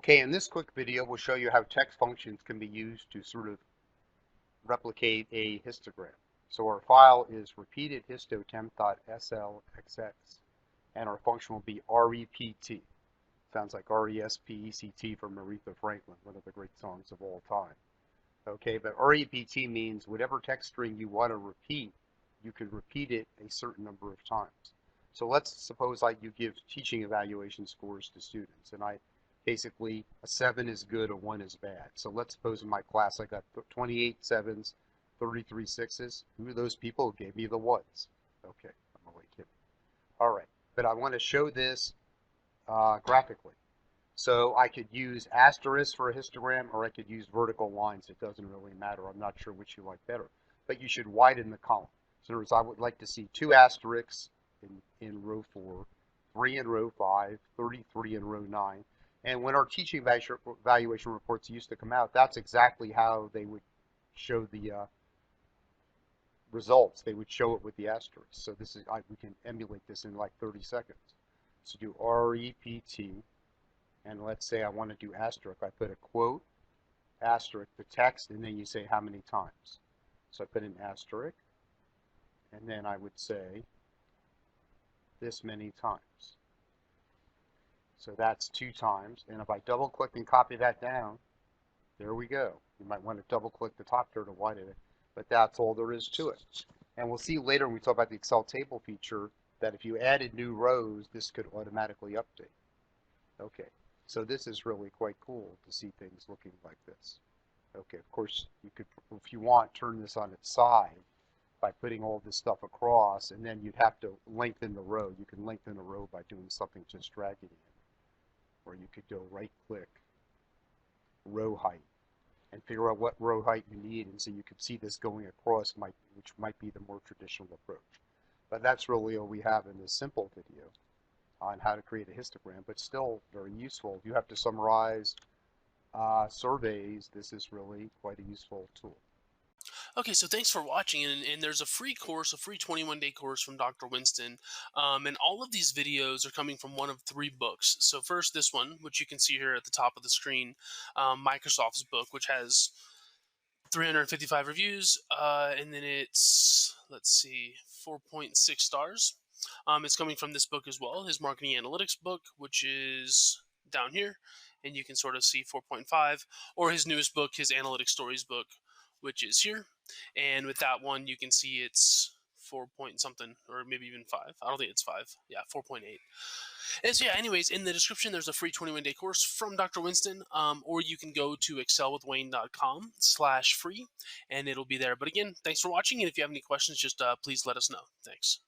Okay, in this quick video, we'll show you how text functions can be used to sort of replicate a histogram. So our file is repeated histotemp.slxx, and our function will be rept. Sounds like R-E-S-P-E-C-T from Aretha Franklin, one of the great songs of all time. Okay, but rept means whatever text string you want to repeat, you can repeat it a certain number of times. So let's suppose like you give teaching evaluation scores to students, and I basically a 7 is good, a 1 is bad. So let's suppose in my class I got 28 7s, 33 6s. Who are those people who gave me the 1s? Okay, I'm only kidding. All right, but I want to show this graphically. So I could use asterisk for a histogram, or I could use vertical lines. It doesn't really matter. I'm not sure which you like better. But you should widen the column. So in other words, I would like to see 2 asterisks in row 4, 3 in row 5, 33 in row 9. And when our teaching evaluation reports used to come out, that's exactly how they would show the results. They would show it with the asterisk. So this is we can emulate this in like 30 seconds. So do rept, and let's say I want to do asterisk. I put a quote, asterisk, the text, and then you say how many times. So I put an asterisk, and then I would say this many times. So that's 2 times, and if I double click and copy that down, there we go. You might want to double click the top there to widen it, but that's all there is to it. And we'll see later when we talk about the Excel table feature that if you added new rows, this could automatically update. Okay, so this is really quite cool to see things looking like this. Okay, of course, you could, if you want, turn this on its side by putting all this stuff across, and then you'd have to lengthen the row. You can lengthen a row by doing something, just dragging it in. Or you could go right-click, row height, and figure out what row height you need, and so you could see this going across, which might be the more traditional approach. But that's really all we have in this simple video on how to create a histogram, but still very useful. If you have to summarize surveys, this is really quite a useful tool. Okay, so thanks for watching, and there's a free course, a free 21-day course from Dr. Winston, and all of these videos are coming from one of 3 books. So first, this one, which you can see here at the top of the screen, Microsoft's book, which has 355 reviews, and then it's, let's see, 4.6 stars. It's coming from this book as well, his marketing analytics book, which is down here, and you can sort of see 4.5, or his newest book, his analytics stories book, which is here. And with that one, you can see it's 4 point something, or maybe even 5. I don't think it's 5. Yeah, 4.8. And so, yeah, anyways, in the description, there's a free 21-day course from Dr. Winston, or you can go to excelwithwayne.com/free, and it'll be there. But again, thanks for watching, and if you have any questions, just please let us know. Thanks.